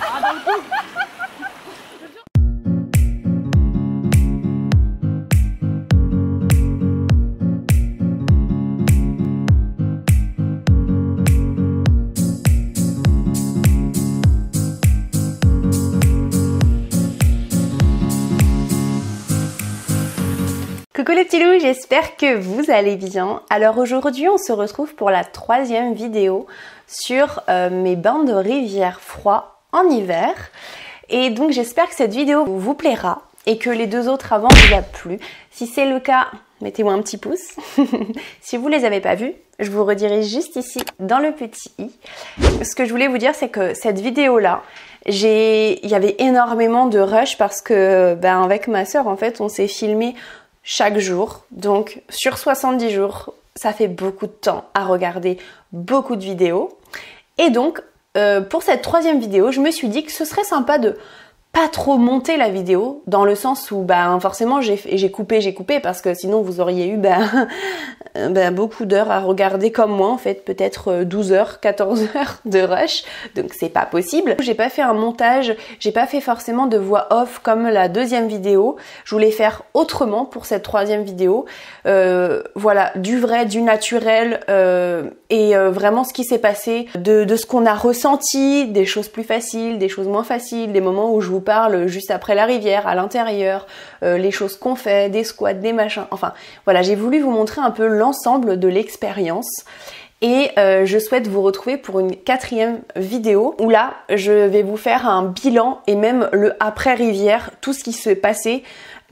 Ah, dans le coup. Coucou les petits loups, j'espère que vous allez bien. Alors aujourd'hui on se retrouve pour la 3e vidéo sur mes bains de rivière froids en hiver. Et donc j'espère que cette vidéo vous plaira et que les 2 autres avant vous a plu. Si c'est le cas, mettez-moi un petit pouce. Si vous les avez pas vus, je vous redirige juste ici dans le petit i. Ce que je voulais vous dire, c'est que cette vidéo-là, il y avait énormément de rush parce que avec ma sœur en fait on s'est filmé chaque jour, donc sur 70 jours, ça fait beaucoup de temps à regarder beaucoup de vidéos. Et donc, pour cette 3e vidéo, je me suis dit que ce serait sympa de pas trop monter la vidéo, dans le sens où forcément j'ai coupé parce que sinon vous auriez eu beaucoup d'heures à regarder comme moi en fait, peut-être 12 heures, 14 heures de rush, donc c'est pas possible. J'ai pas fait un montage, j'ai pas fait forcément de voix off comme la 2e vidéo, je voulais faire autrement pour cette 3e vidéo, voilà, du vrai, du naturel et vraiment ce qui s'est passé, de ce qu'on a ressenti, des choses plus faciles, des choses moins faciles, des moments où je vous parle juste après la rivière, à l'intérieur, les choses qu'on fait, des squats, des machins, enfin voilà, j'ai voulu vous montrer un peu l'ensemble de l'expérience et je souhaite vous retrouver pour une 4e vidéo où là je vais vous faire un bilan et même le après rivière, tout ce qui s'est passé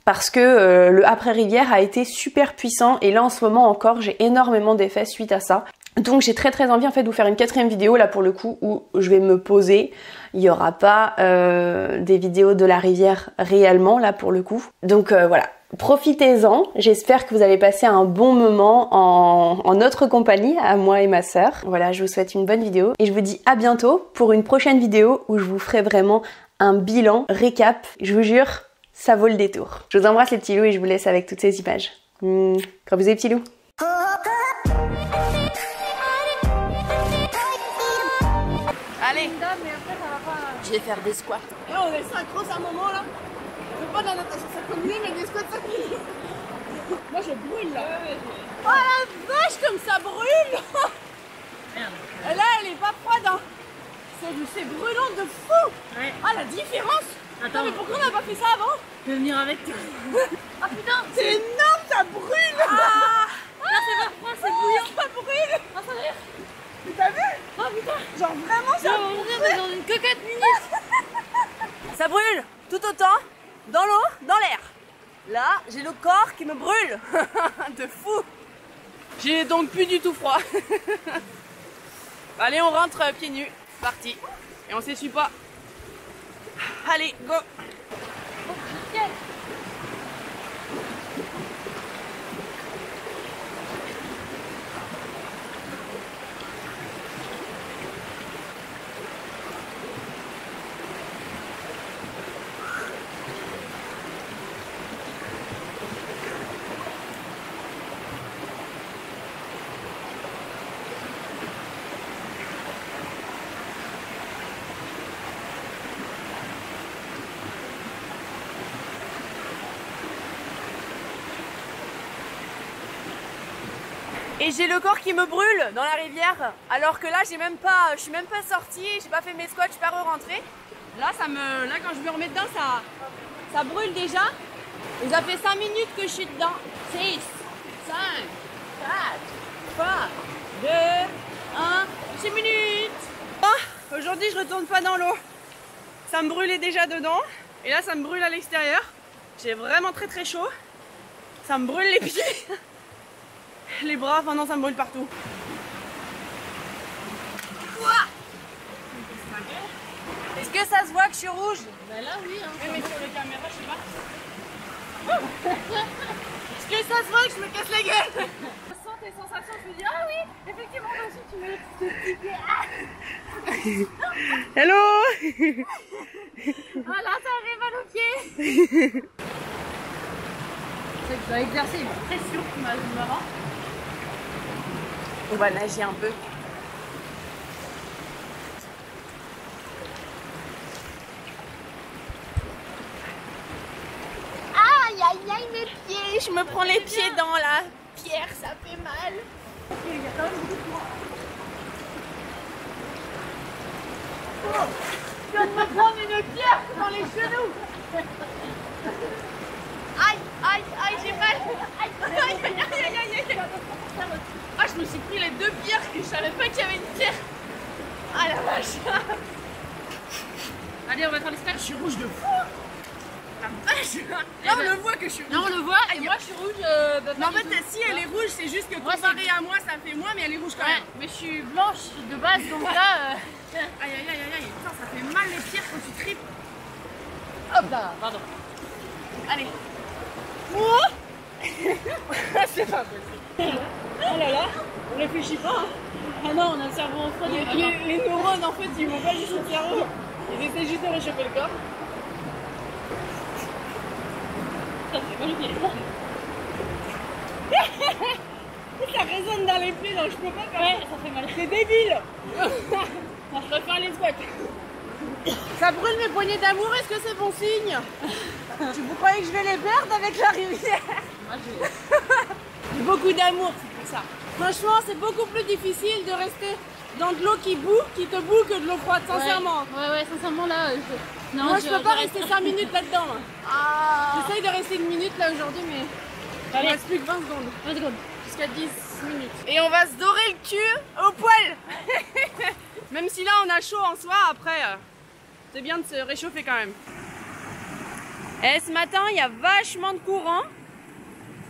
parce que le après rivière a été super puissant et là en ce moment encore j'ai énormément d'effets suite à ça. Donc j'ai très envie en fait de vous faire une 4e vidéo là pour le coup où je vais me poser. Il n'y aura pas des vidéos de la rivière réellement là pour le coup. Donc voilà, profitez-en. J'espère que vous allez passer un bon moment en notre compagnie, à moi et ma sœur. Voilà, je vous souhaite une bonne vidéo et je vous dis à bientôt pour une prochaine vidéo où je vous ferai vraiment un bilan, récap. Je vous jure, ça vaut le détour. Je vous embrasse les petits loups et je vous laisse avec toutes ces images. Gros bisous les petits loups. Allez, je vais faire des squats. Et on est synchro à un moment là. Je veux pas de la natation 5 minutes, mais des squats 5 minutes. Moi je brûle là. Oh la vache, comme ça brûle. Et là elle est pas froide hein. C'est brûlant de fou. Ouais. Ah la différence. Attends, mais pourquoi on n'a pas fait ça avant? Je vais venir avec toi. Ah putain, c'est énorme, ça brûle. Ah, là c'est pas froid, c'est bouillant. Ça brûle. Ah ça l'air. Mais t'as vu? Oh putain! Genre vraiment ça brûle dans une cocotte minute. Ça brûle tout autant dans l'eau, dans l'air. Là, j'ai le corps qui me brûle. De fou. J'ai donc plus du tout froid. Allez, on rentre pieds nus. Parti. Et on s'essuie pas. Allez, go. Et j'ai le corps qui me brûle dans la rivière, alors que là je suis même pas sortie, j'ai pas fait mes squats, je suis pas re-rentrée. Là quand je me remets dedans, ça brûle déjà. Et ça fait 5 minutes que je suis dedans. 6, 5, 4, 3, 2, 1, 6 minutes. Oh, aujourd'hui je retourne pas dans l'eau. Ça me brûlait déjà dedans, et là ça me brûle à l'extérieur. J'ai vraiment très chaud. Ça me brûle les pieds. Les bras, enfin non, ça me brûle partout. Est-ce que ça se voit que je suis rouge? Ben là oui hein. Oui mais sur les caméras je sais pas. Est-ce que ça se voit que je me casse la gueule? Je sens tes sensations, je me dis ah oui, effectivement moi aussi tu me hello. Voilà, ça arrive mal aux pieds. C'est que je dois exercer une pression qui m'a marrant. On va nager un peu. Et je me prends les pieds dans la pierre, ça fait mal. Il y a quand même beaucoup de courant. Oh, je viens de me prendre une pierre dans les genoux. Aïe, aïe, aïe, j'ai mal. Aïe, aïe, aïe, aïe, aïe, aïe. Ah, je me suis pris les deux pierres que je savais pas qu'il y avait une pierre. Ah la vache. Allez, on va faire l'escalade. Je suis rouge de fou. La vache. Là on le voit que je suis rouge. Non, on le voit, et moi je suis rouge. Mais en fait, si elle est rouge, c'est juste que comparé à moi, ça fait moins, mais elle est rouge quand même. Mais je suis blanche de base, donc là. Aïe, aïe, aïe, aïe, aïe. Putain, ça fait mal les pierres quand tu tripes. Hop là, pardon. Allez. C'est pas possible. Oh là là, on réfléchit pas. Hein. Ah non, on a le cerveau en froid. Les neurones, en fait, ils vont pas jusqu'au cerveau. Ils essaient juste de réchauffer le corps. Ça fait mal au pied. Ça résonne dans les pieds, donc je peux pas faire Ouais, ça fait mal. C'est débile. Je préfère les squats. Ça brûle mes poignées d'amour, est-ce que c'est bon signe? Vous croyez que je vais les perdre avec la rivière? Moi, J'ai beaucoup d'amour, c'est pour ça. Franchement, c'est beaucoup plus difficile de rester dans de l'eau qui te boue que de l'eau froide, sincèrement. Ouais, sincèrement là. Non, Moi, je peux pas rester 5 minutes là-dedans. Ah. J'essaye de rester 1 minute là aujourd'hui, mais il ne reste plus que 20 secondes. 20 secondes. Jusqu'à 10 minutes. Et on va se dorer le cul au poil. Même si là on a chaud en soi, après c'est bien de se réchauffer quand même. Et ce matin il y a vachement de courant.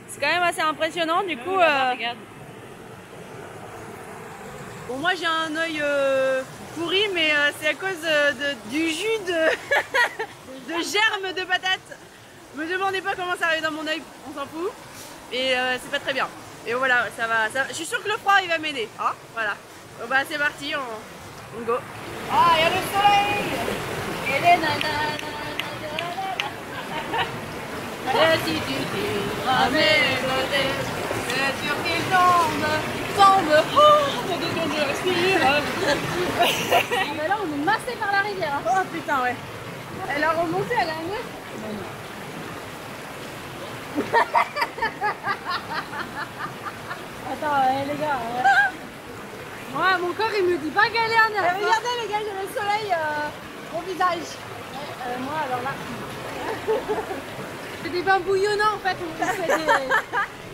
C'est quand même assez impressionnant du coup. Regarde. Bon, moi j'ai un œil pourri, mais c'est à cause du jus de germes de patates. Me demandez pas comment ça arrive dans mon œil, on s'en fout. Et c'est pas très bien. Et voilà, ça va. Je suis sûre que le froid il va m'aider. Hein, voilà. Bon, bah c'est parti, on go. Ah, il y a le soleil. Et les nanas. Et si tu tires mes côtés, c'est sûr qu'il tombe. Oh, de je respire. Mais là, on est massé par la rivière. Hein. Oh putain, ouais. Elle a remonté, elle a un œuf. Attends, les gars. Ouais, mon corps il me dit pas galère. Regardez les gars, j'ai le soleil au visage. Moi alors là. C'est des bains bouillonnants en fait.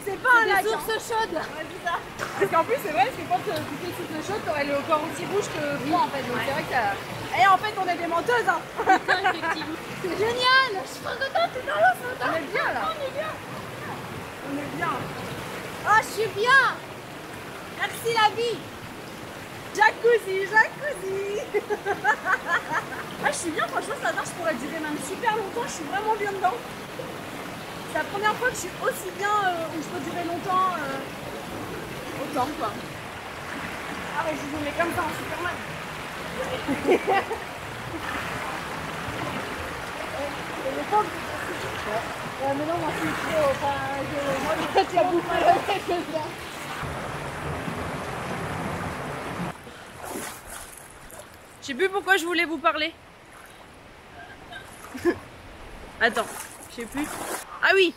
C'est pas un lac. Des sources chaudes. Ouais, c'est ça. Parce qu'en plus c'est vrai, parce que quand tu fais des sources chaudes, t'aurais le corps aussi rouge que froid en fait. Donc c'est vrai que ça... Et en fait on est des menteuses hein. Effectivement. C'est génial. Je suis trop contente, t'es dans l'eau, on est bien là. On est bien. On est bien. Ah, je suis bien. Merci la vie. Jacuzzi, jacuzzi. Ah, je suis bien, franchement, ça marche, je pourrais durer même super longtemps, je suis vraiment bien dedans. C'est la première fois que je suis aussi bien où je peux durer longtemps. Autant quoi. Ah ouais, je vous mets comme ça en Superman. Mais non, moi je suis trop. Enfin, Tu as bouffé la tête là. Je sais plus pourquoi je voulais vous parler. Attends, je sais plus. Ah oui,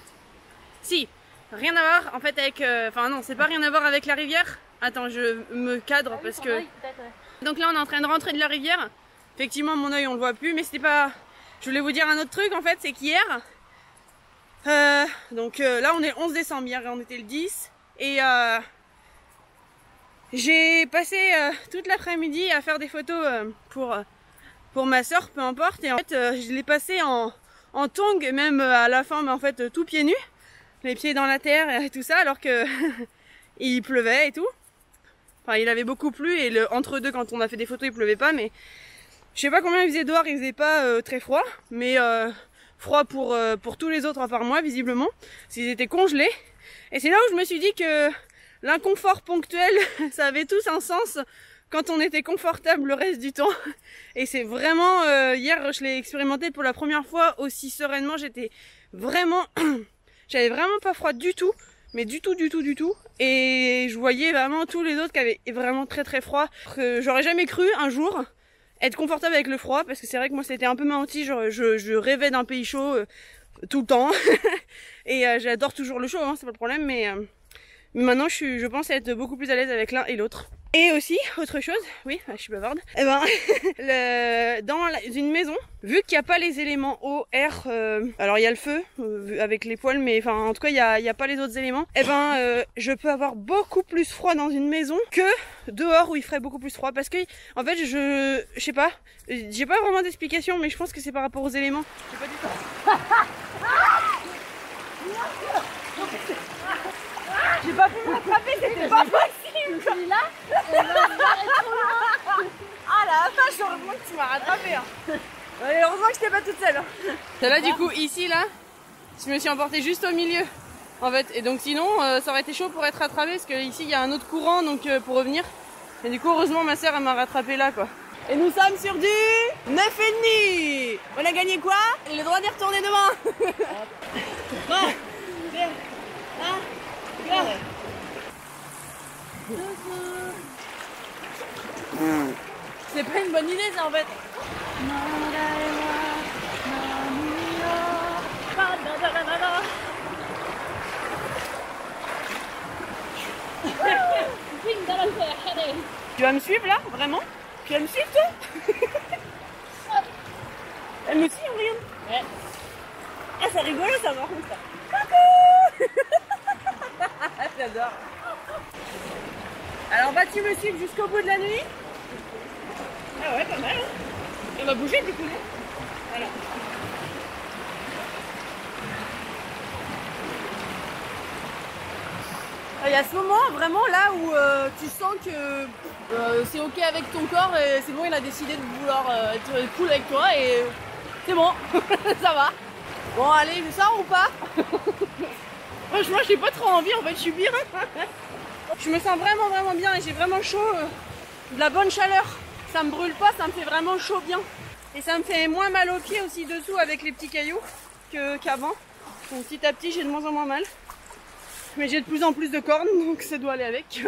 si, rien à voir en fait avec. Enfin non, c'est pas rien à voir avec la rivière. Attends, je me cadre parce que. Donc là, on est en train de rentrer de la rivière. Effectivement, mon œil on le voit plus, mais c'était pas. Je voulais vous dire un autre truc en fait, c'est qu'hier. Là, on est le 11 décembre. Hier, on était le 10 et. J'ai passé toute l'après-midi à faire des photos pour ma soeur, peu importe. Et en fait, je l'ai passé en tongs, même à la fin, mais en fait, tout pieds nus. Les pieds dans la terre et tout ça, alors que il pleuvait et tout. Enfin, il avait beaucoup plu et entre deux, quand on a fait des photos, il pleuvait pas. Mais je sais pas combien il faisait dehors, il faisait pas très froid. Mais froid pour tous les autres, à part moi, visiblement. Parce qu'ils étaient congelés. Et c'est là où je me suis dit que l'inconfort ponctuel, ça avait tous un sens quand on était confortable le reste du temps. Et c'est vraiment, hier je l'ai expérimenté pour la première fois aussi sereinement, j'étais vraiment, j'avais vraiment pas froid du tout, mais du tout. Et je voyais vraiment tous les autres qui avaient vraiment très froid. J'aurais jamais cru un jour être confortable avec le froid, parce que c'est vrai que moi c'était un peu menti, je rêvais d'un pays chaud. tout le temps. Et j'adore toujours le chaud, hein, c'est pas le problème, mais maintenant je pense être beaucoup plus à l'aise avec l'un et l'autre. Et aussi, autre chose, oui, je suis bavarde, et ben, dans une maison, vu qu'il n'y a pas les éléments eau, air, alors il y a le feu avec les poêles, mais enfin en tout cas il y a pas les autres éléments, et ben je peux avoir beaucoup plus froid dans une maison que dehors où il ferait beaucoup plus froid, parce que en fait je sais pas, j'ai pas vraiment d'explication, mais je pense que c'est par rapport aux éléments. J'ai pas du tout. J'ai pas pu m'attraper, c'était pas possible. Celui-là, ah la vache, heureusement que tu m'as rattrapé. Hein. Heureusement que j'étais pas toute seule. Là du coup ici là, je me suis emportée juste au milieu en fait. Et donc sinon ça aurait été chaud pour être rattrapé parce que ici il y a un autre courant donc pour revenir. Et du coup heureusement ma soeur elle m'a rattrapé là quoi. Et nous sommes sur du 9,5. On a gagné quoi? Et le droit d'y retourner demain. Bon, bien. C'est pas une bonne idée ça en fait. Tu vas me suivre là? Vraiment? Tu vas me suivre toi? Elle me suit, regarde. Ouais. Ah c'est rigolo ça par contre ça. Coucou. J'adore. Alors vas-tu me suivre jusqu'au bout de la nuit? Ah ouais, pas mal. Hein. On va bouger du coup. Voilà. Il y a ce moment vraiment là où tu sens que c'est ok avec ton corps et c'est bon, il a décidé de vouloir être cool avec toi et c'est bon, ça va. Bon allez, je sors ou pas? Franchement, j'ai pas trop envie, en fait, je suis bien. Je me sens vraiment bien et j'ai vraiment chaud, de la bonne chaleur. Ça me brûle pas, ça me fait vraiment chaud bien. Et ça me fait moins mal aux pieds aussi dessous avec les petits cailloux qu'avant. Donc petit à petit, j'ai de moins en moins mal. Mais j'ai de plus en plus de cornes, donc ça doit aller avec.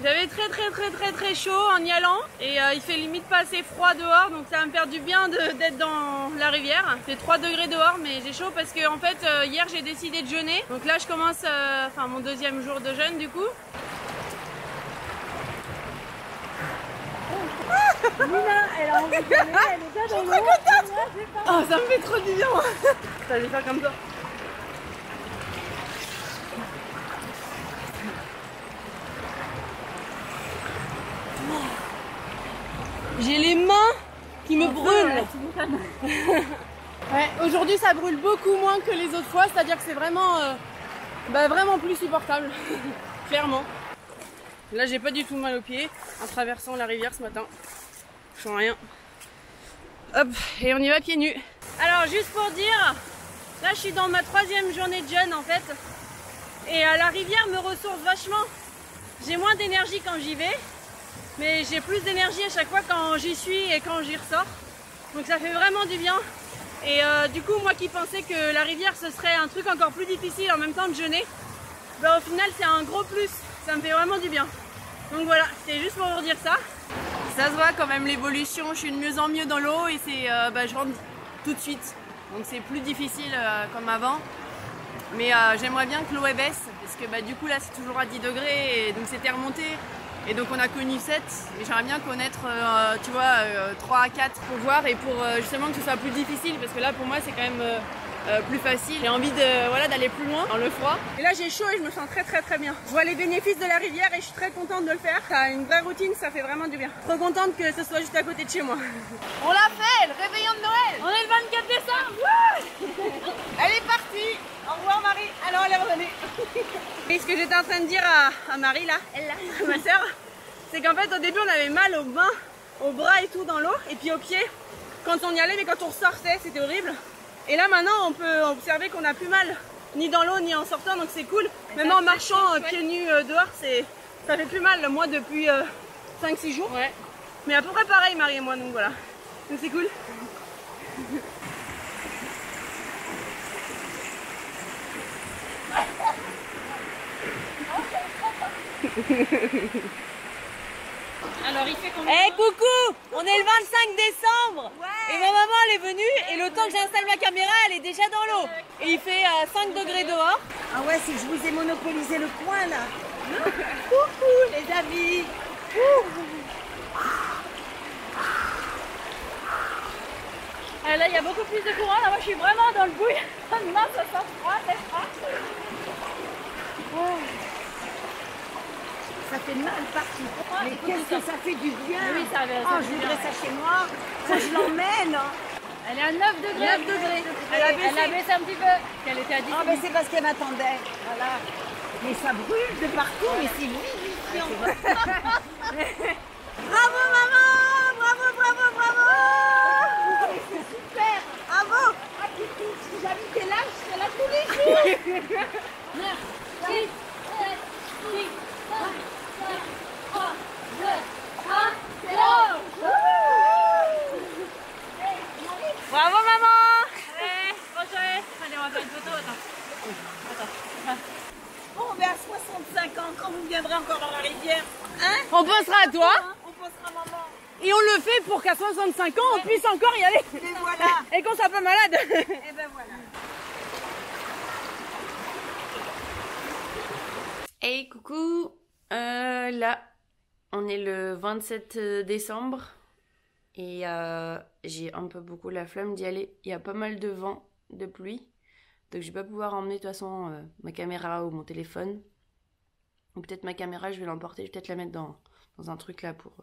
J'avais très chaud en y allant et il fait limite pas assez froid dehors, donc ça va me faire du bien d'être dans la rivière. C'est 3 degrés dehors mais j'ai chaud parce que en fait hier j'ai décidé de jeûner. Donc là je commence mon 2e jour de jeûne du coup. Nina, elle a envie de aller, elle est déjà dans l'eau. Oh, ça me fait trop du bien. Ça, je vais faire comme ça. J'ai les mains qui me brûlent. Ouais, aujourd'hui ça brûle beaucoup moins que les autres fois, c'est-à-dire que c'est vraiment, vraiment plus supportable, clairement. Là j'ai pas du tout mal aux pieds en traversant la rivière ce matin. Je sens rien. Hop, et on y va pieds nus. Alors juste pour dire, là je suis dans ma 3e journée de jeûne en fait. Et la rivière me ressource vachement. J'ai moins d'énergie quand j'y vais. Mais j'ai plus d'énergie à chaque fois quand j'y suis et quand j'y ressors. Donc ça fait vraiment du bien. Et du coup, moi qui pensais que la rivière ce serait un truc encore plus difficile en même temps de jeûner, au final c'est un gros plus. Ça me fait vraiment du bien. Donc voilà, c'est juste pour vous dire ça. Ça se voit quand même l'évolution, je suis de mieux en mieux dans l'eau et c'est, je rentre tout de suite. Donc c'est plus difficile comme avant. Mais j'aimerais bien que l'eau baisse parce que du coup là c'est toujours à 10 degrés et donc c'était remonté. Et donc on a connu 7, mais j'aimerais bien connaître, tu vois, 3 à 4 pour voir et pour justement que ce soit plus difficile parce que là pour moi c'est quand même plus facile. J'ai envie d'aller plus loin dans le froid. Et là j'ai chaud et je me sens très bien. Je vois les bénéfices de la rivière et je suis très contente de le faire. T'as une vraie routine, ça fait vraiment du bien. Trop contente que ce soit juste à côté de chez moi. On l'a fait, le réveillon de Noël. On est le 24 décembre. Elle est partie. Au revoir Marie. Alors elle est revenue. Et ce que j'étais en train de dire à Marie là, ma soeur, c'est qu'en fait au début on avait mal aux mains, aux bras et tout dans l'eau, et puis aux pieds quand on y allait, mais quand on ressortait c'était horrible. Et là maintenant on peut observer qu'on n'a plus mal, ni dans l'eau ni en sortant, donc c'est cool. Même en marchant pieds nus dehors, ça fait plus mal, moi depuis 5-6 jours. Ouais. Mais à peu près pareil Marie et moi, donc voilà. Donc c'est cool. Alors il fait combien? Eh coucou, on est le 25 décembre et ma maman elle est venue et le temps que j'installe ma caméra elle est déjà dans l'eau. Et il fait 5 degrés dehors. Ah ouais, c'est que je vous ai monopolisé le coin là. Coucou les amis. Là il y a beaucoup plus de courant, là moi je suis vraiment dans le bouillon. Mince, ça sent froid, c'est froid. Ça fait mal partout. Mais qu'est-ce que ça fait du bien. Oui, ça va. Oh, je voudrais ça chez moi. Faut que je l'emmène. Elle est à 9 degrés. 9 degrés. Elle a baissé un petit peu. Elle était à 10. Ah ben c'est parce qu'elle m'attendait. Voilà. Mais ça brûle de partout, mais c'est vivifiant. Bravo maman. Bravo, bravo, bravo. C'est super. Bravo. Ah, si j'habitais là, je serais là tous les jours. 9, 6, 7, 6, 5, 4, 3, 2, 1, c'est l'eau. Bravo maman. Allez, bonne journée. Allez, on va faire une photo, attends. Bon, on est à 65 ans quand vous viendrez encore dans la rivière. Hein? On pensera à toi On pensera à maman. et on le fait pour qu'à 65 ans on puisse encore y aller. Et voilà. Et qu'on soit pas malade. Et ben voilà. Hey coucou, là on est le 27 décembre et j'ai un peu beaucoup la flemme d'y aller. Il y a pas mal de vent, de pluie, donc je vais pas pouvoir emmener de toute façon ma caméra ou mon téléphone. Ou peut-être ma caméra je vais l'emporter, je vais peut-être la mettre dans un truc là pour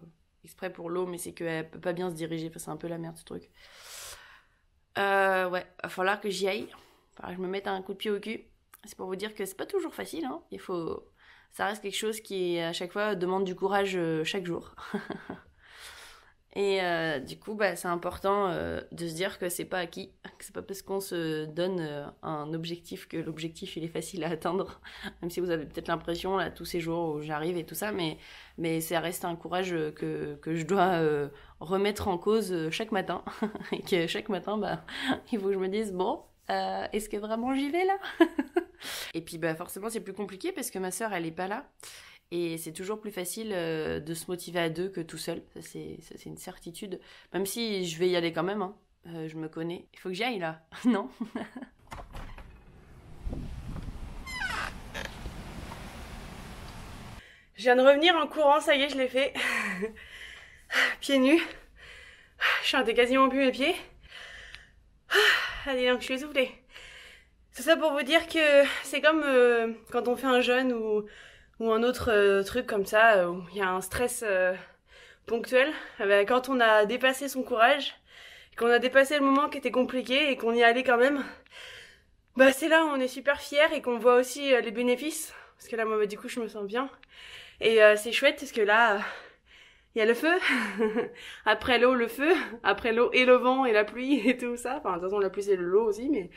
exprès pour l'eau, mais c'est qu'elle peut pas bien se diriger, c'est un peu la merde ce truc. Ouais, va falloir que j'y aille, que je me mette un coup de pied au cul. C'est pour vous dire que c'est pas toujours facile, hein. Ça reste quelque chose qui à chaque fois demande du courage chaque jour. Et du coup, c'est important de se dire que c'est pas acquis, que c'est pas parce qu'on se donne un objectif que l'objectif il est facile à atteindre. Même si vous avez peut-être l'impression là tous ces jours où j'arrive et tout ça, mais ça reste un courage que je dois remettre en cause chaque matin. Et que chaque matin, il faut que je me dise bon. Est-ce que vraiment j'y vais là? Et puis forcément c'est plus compliqué parce que ma sœur elle est pas là et c'est toujours plus facile de se motiver à deux que tout seul, ça c'est une certitude, même si je vais y aller quand même, hein. Je me connais, il faut que j'y aille là. Non. Je viens de revenir en courant, ça y est je l'ai fait. Pieds nus. Je sentais quasiment plus mes pieds. Allez donc je suis essoufflée. C'est ça pour vous dire que c'est comme quand on fait un jeûne ou un autre truc comme ça, où il y a un stress ponctuel. Quand on a dépassé son courage, qu'on a dépassé le moment qui était compliqué et qu'on y allait quand même, c'est là où on est super fiers et qu'on voit aussi les bénéfices. Parce que là, moi, du coup, je me sens bien. Et c'est chouette parce que là, il y a le feu. Après l'eau, le feu. Après l'eau et le vent et la pluie et tout ça. Enfin, de toute façon, la pluie, c'est l'eau aussi, mais...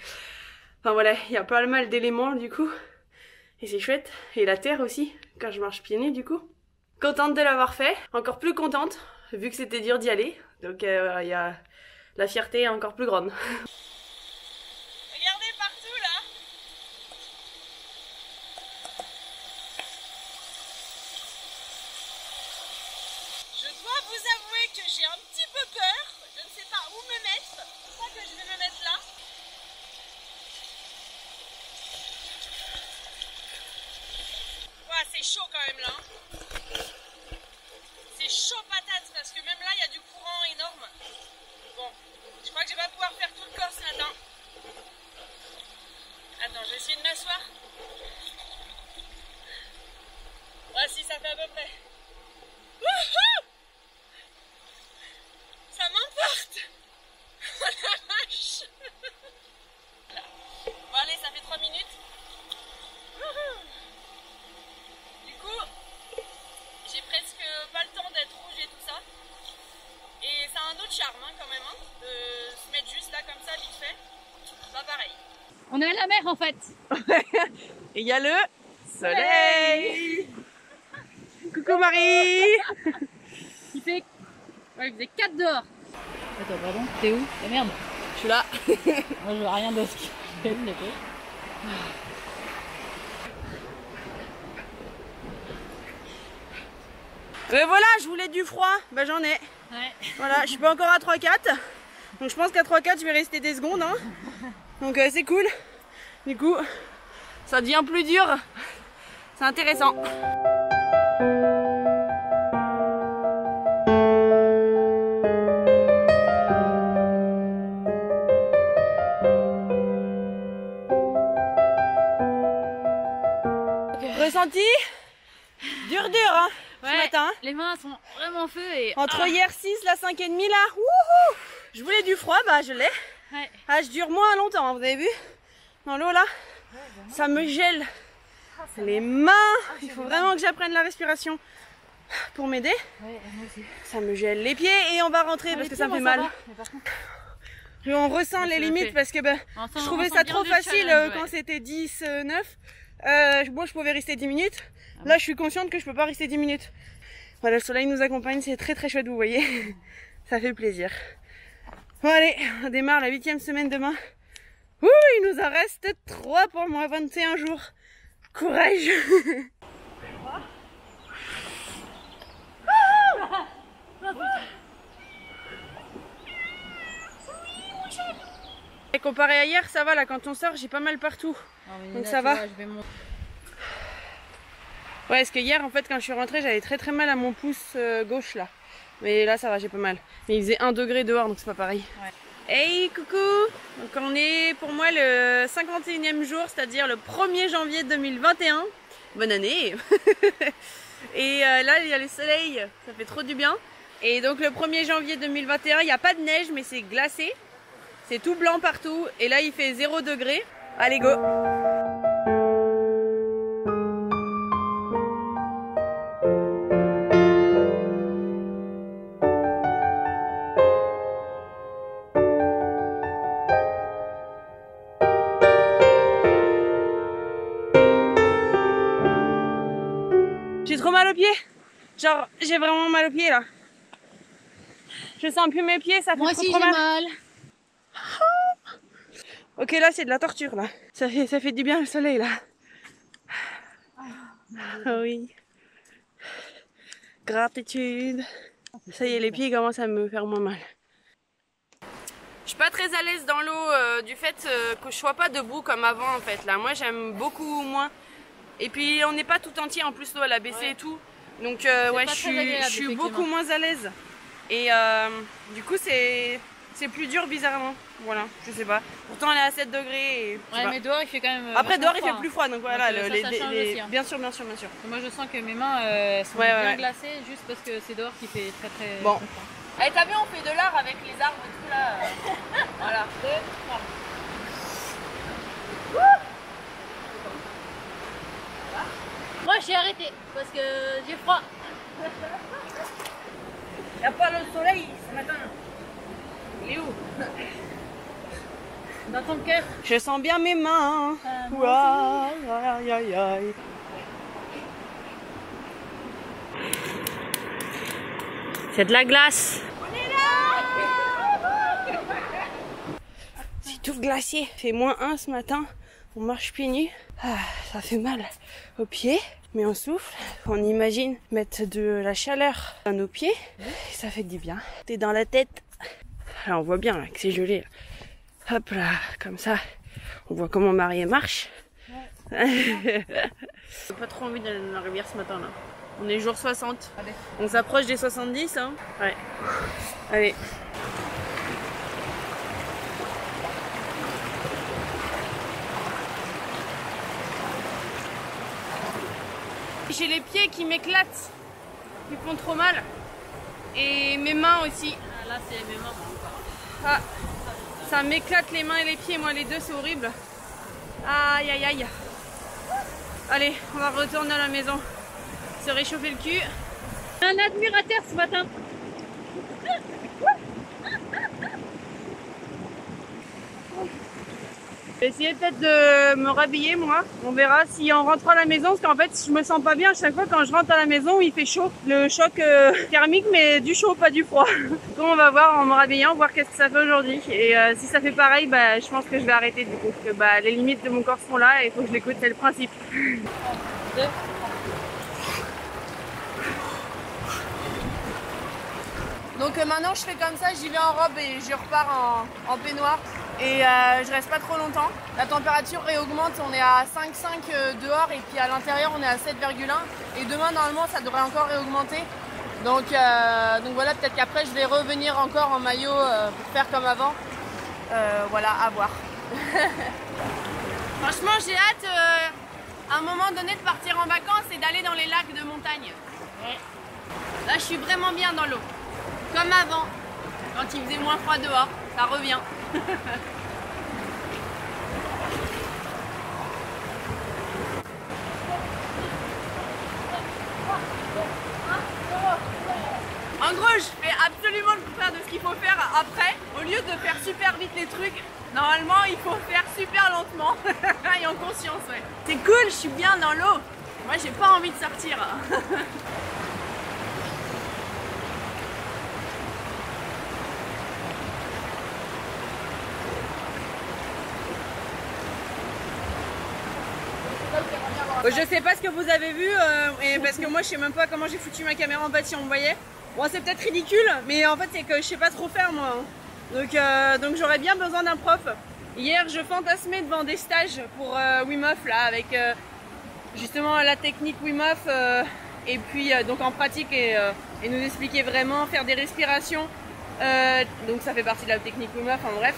Enfin, voilà, il y a pas mal d'éléments, du coup. Et c'est chouette. Et la terre aussi, quand je marche pieds nus, du coup. Contente de l'avoir fait. Encore plus contente, vu que c'était dur d'y aller. Donc, il y a la fierté encore plus grande. Regardez partout, là. Je dois vous avouer que j'ai un petit peu peur. Je ne sais pas où me mettre. Je crois que je vais me mettre là. Ouais, c'est chaud quand même là. C'est chaud patate parce que même là il y a du courant énorme. Bon, je crois que je vais pas pouvoir faire tout le corps ce matin. Attends, je vais essayer de m'asseoir. Voici, ça fait à peu près. Wouhou! Ça m'emporte. Oh la vache. Bon allez, ça fait 3 minutes. Wouhou! Du coup, j'ai presque pas le temps d'être rouge et tout ça. Et ça a un autre charme quand même, de se mettre juste là comme ça, vite fait. Pas pareil. On est à la mer en fait. Et il y a le soleil. Coucou Marie. Il faisait 4 dehors. Attends, pardon, t'es où? Ah merde. Je suis là. Moi je vois rien d'autre. Voilà, je voulais du froid, bah j'en ai. Ouais. Voilà, je suis pas encore à 3-4. Donc je pense qu'à 3-4 je vais rester des secondes. Hein. Donc c'est cool. Du coup, ça devient plus dur. C'est intéressant. Ressenti dur hein, Ouais, ce matin. les mains sont vraiment feu et... Entre hier 6, la 5,5 là. Wouhou, je voulais du froid, bah je l'ai. Ouais. Ah, je dure moins longtemps, hein, vous avez vu? Dans l'eau là, ça me gèle les mains. Il faut vraiment que j'apprenne la respiration pour m'aider. Ouais, moi aussi. Ça me gèle les pieds et on va rentrer parce que ça me fait mal. Et on ressent les limites parce que je trouvais ça trop facile quand c'était 10, 9. Moi je pouvais rester 10 minutes. Là je suis consciente que je peux pas rester 10 minutes. Voilà, le soleil nous accompagne, c'est très très chouette, vous voyez. Ça fait plaisir. Bon allez, on démarre la 8e semaine demain. Ouh, il nous en reste 3 pour moi, 21 jours. Courage. Et comparé à hier, ça va là, quand on sort, j'ai pas mal partout. Donc là, ça va. Ouais, parce que hier, en fait, quand je suis rentrée, j'avais très mal à mon pouce gauche là. Mais là, ça va, j'ai pas mal. Mais il faisait 1 degré dehors, donc c'est pas pareil. Ouais. Hey, coucou! Donc on est pour moi le 51e jour, c'est-à-dire le 1er janvier 2021. Bonne année! Et là, il y a le soleil, ça fait trop du bien. Et donc le 1er janvier 2021, il n'y a pas de neige, mais c'est glacé. C'est tout blanc partout. Et là, il fait 0 degré. Allez, go! J'ai trop mal aux pieds. Genre, j'ai vraiment mal aux pieds là. Je sens plus mes pieds, ça fait trop mal. Ok, là c'est de la torture là. Ça fait du bien le soleil là. Oh oui. Gratitude. Ça y est, les pieds commencent à me faire moins mal. Je suis pas très à l'aise dans l'eau du fait que je sois pas debout comme avant en fait là. Moi j'aime beaucoup moins. Et puis on n'est pas tout entier, en plus l'eau elle a baissé et tout. Donc ouais, je suis beaucoup moins à l'aise. Et du coup c'est plus dur bizarrement. Voilà, je sais pas. Pourtant elle est à 7 degrés. Et, ouais, mais dehors il fait quand même. Après dehors il fait plus froid, donc voilà. Donc, ça change aussi, hein. Bien sûr. Moi je sens que mes mains sont bien glacées juste parce que c'est dehors qui fait très bon. Très froid. Allez, t'as vu, on fait de l'art avec les arbres et tout là. Voilà. 2, 3. Moi j'ai arrêté parce que j'ai froid. Il n'y a pas le soleil ce matin. Il est où? Dans ton cœur. Je sens bien mes mains. Aïe, aïe, aïe. C'est de la glace. On est là. C'est tout glacé. Il fait -1 ce matin. On marche pieds nus. Ah, ça fait mal aux pieds. Mais on souffle, on imagine mettre de la chaleur dans nos pieds, et ça fait du bien. T'es dans la tête. Là, on voit bien là, que c'est gelé. Là. Hop là, comme ça, on voit comment Marie marche. Ouais. J'ai pas trop envie d'aller dans la rivière ce matin là. On est jour 60. Allez. On s'approche des 70 hein. Ouais. Allez. J'ai les pieds qui m'éclatent, qui font trop mal. Et mes mains aussi. Ah, là c'est mes mains. Ah, ça m'éclate les mains et les pieds, moi les deux c'est horrible. Aïe aïe aïe. Allez, on va retourner à la maison. Se réchauffer le cul. Un admirateur ce matin. Je vais essayer peut-être de me rhabiller moi. On verra si en rentrant à la maison, parce qu'en fait je me sens pas bien à chaque fois quand je rentre à la maison où il fait chaud. Le choc thermique, mais du chaud, pas du froid. Donc on va voir en me rhabillant, voir qu'est-ce que ça fait aujourd'hui. Et si ça fait pareil, bah, je pense que je vais arrêter du coup. Parce que bah, les limites de mon corps sont là et il faut que je l'écoute, c'est le principe. 2. maintenant je fais comme ça, j'y vais en robe et je repars en peignoir. Et je reste pas trop longtemps. La température réaugmente, on est à 5,5 dehors et puis à l'intérieur on est à 7,1. Et demain normalement ça devrait encore réaugmenter. Donc voilà, peut-être qu'après je vais revenir encore en maillot pour faire comme avant. Voilà, à voir. Franchement j'ai hâte à un moment donné de partir en vacances et d'aller dans les lacs de montagne. Là je suis vraiment bien dans l'eau. Comme avant, quand il faisait moins froid dehors, ça revient. En gros, je fais absolument le contraire de ce qu'il faut faire après. Au lieu de faire super vite les trucs, normalement il faut faire super lentement et en conscience, ouais. C'est cool, je suis bien dans l'eau. Moi j'ai pas envie de sortir. Je sais pas ce que vous avez vu, et parce que moi je sais même pas comment j'ai foutu ma caméra en bâtiment, vous voyez. Bon, c'est peut-être ridicule, mais en fait c'est que je sais pas trop faire moi. Donc j'aurais bien besoin d'un prof. Hier je fantasmais devant des stages pour Wim Hof là, avec justement la technique Wim Hof, et puis donc en pratique et nous expliquer vraiment, faire des respirations. Donc ça fait partie de la technique Wim Hof, en bref.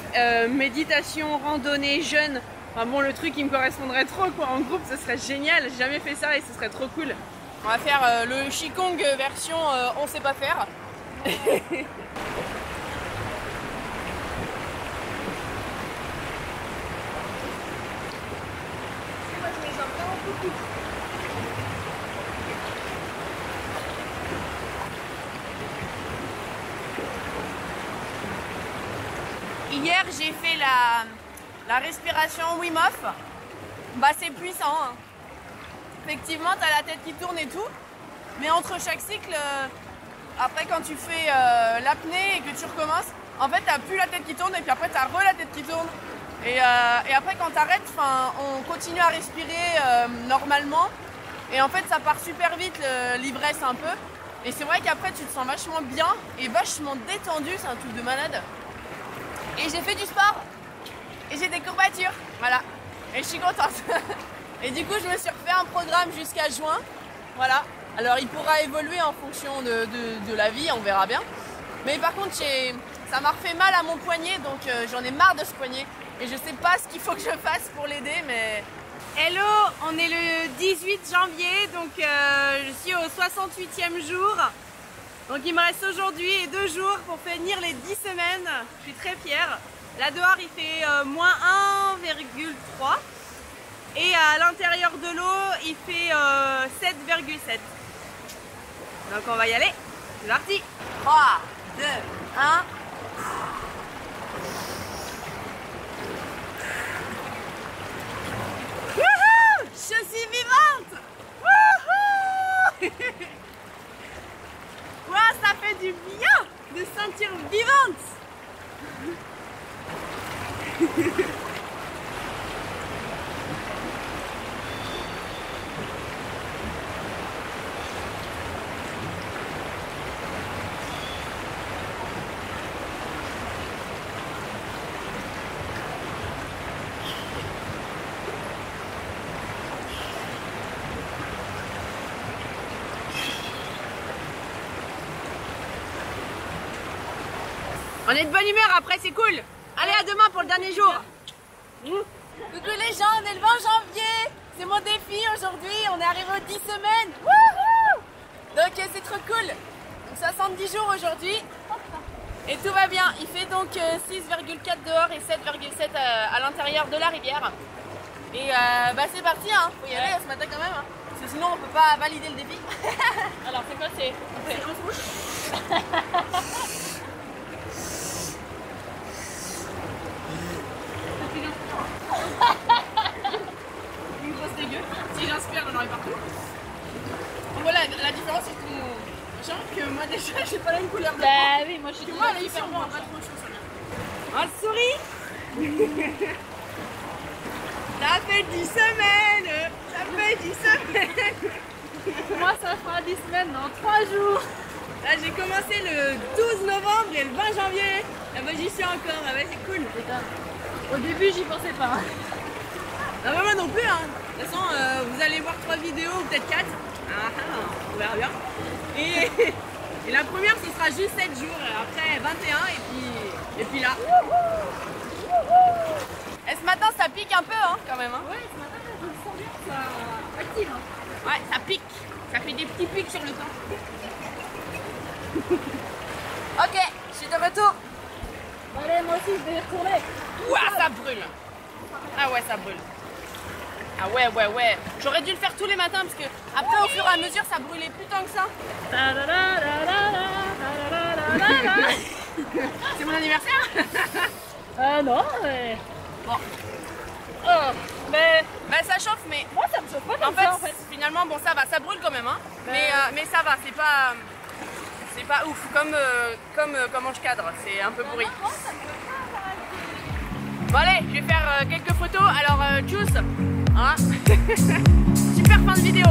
Méditation, randonnée, jeûne. Enfin bon, le truc qui me correspondrait trop quoi, en groupe, ce serait génial. J'ai jamais fait ça et ce serait trop cool. On va faire le Qigong version on sait pas faire. Hier j'ai fait la respiration Wim Hof. Bah c'est puissant hein. Effectivement t'as la tête qui tourne et tout, mais entre chaque cycle, après quand tu fais l'apnée et que tu recommences, en fait t'as plus la tête qui tourne et puis après t'as la tête qui tourne. Et après quand t'arrêtes, on continue à respirer normalement. Et en fait ça part super vite l'ivresse un peu. Et c'est vrai qu'après tu te sens vachement bien et vachement détendu, c'est un truc de malade. Et j'ai fait du sport. Et j'ai des courbatures, voilà. Et je suis contente. Et du coup je me suis refait un programme jusqu'à juin. Voilà. Alors il pourra évoluer en fonction de la vie, on verra bien. Mais par contre ça m'a refait mal à mon poignet, donc j'en ai marre de ce poignet. Et je sais pas ce qu'il faut que je fasse pour l'aider, mais... Hello, on est le 18 janvier, donc je suis au 68e jour. Donc il me reste aujourd'hui et 2 jours pour finir les 10 semaines. Je suis très fière. Là dehors il fait moins 1,3 et à l'intérieur de l'eau il fait 7,7. Donc on va y aller. C'est parti. 3, 2, 1. Je suis vivante! Wouhou! Wow, ça fait du bien de se sentir vivante! On est de bonne humeur après, c'est cool. Allez, à demain pour le dernier jour. Coucou les gens, on est le 20 janvier. C'est mon défi aujourd'hui, on est arrivé aux 10 semaines. Wouhou! Donc c'est trop cool. Donc 70 jours aujourd'hui. Et tout va bien. Il fait donc 6,4 dehors et 7,7 à l'intérieur de la rivière. Et bah c'est parti, hein. Faut y aller ce matin quand même. Hein. Parce que sinon on peut pas valider le défi. Alors c'est quoi, c'est... On se bouge. Une grosse dégueu. Si j'inspire, j'en aurai partout. Donc voilà, la différence c'est que moi déjà j'ai pas la même couleur de peau. Bah oui, moi je suis moi là ici on voit pas trop chaud, ça vient. Oh, souris. Ça fait 10 semaines. Ça fait 10 semaines. Moi ça fera 10 semaines dans 3 jours. Là j'ai commencé le 12 novembre et le 20 janvier. Ah bah j'y suis encore, ah ouais c'est cool. Au début j'y pensais pas. Ah bah moi non plus hein. De toute façon vous allez voir 3 vidéos ou peut-être 4. On verra bien. Et la première ce sera juste 7 jours, après 21 et puis là. Et ce matin ça pique un peu hein quand même hein. Ouais, ce matin je me sens bien, ça active. Hein. Ouais ça pique, ça fait des petits pics sur le temps. Ok, je suis de retour. Allez, moi aussi je vais y retourner. Ouah, ça brûle. Ah ouais, ça brûle. Ah ouais. J'aurais dû le faire tous les matins parce que après, au fur et à mesure, ça brûlait plus tant que ça. C'est mon anniversaire. Non, mais... Bon. Oh, mais... Bah ça chauffe, mais... Moi ça me chauffe pas comme En ça fait, finalement, bon ça va, ça brûle quand même, hein. Mais ça va, c'est pas ouf, comme comment je cadre, c'est un peu pourri. Bon allez, je vais faire quelques photos, alors tchuss hein. Super fin de vidéo.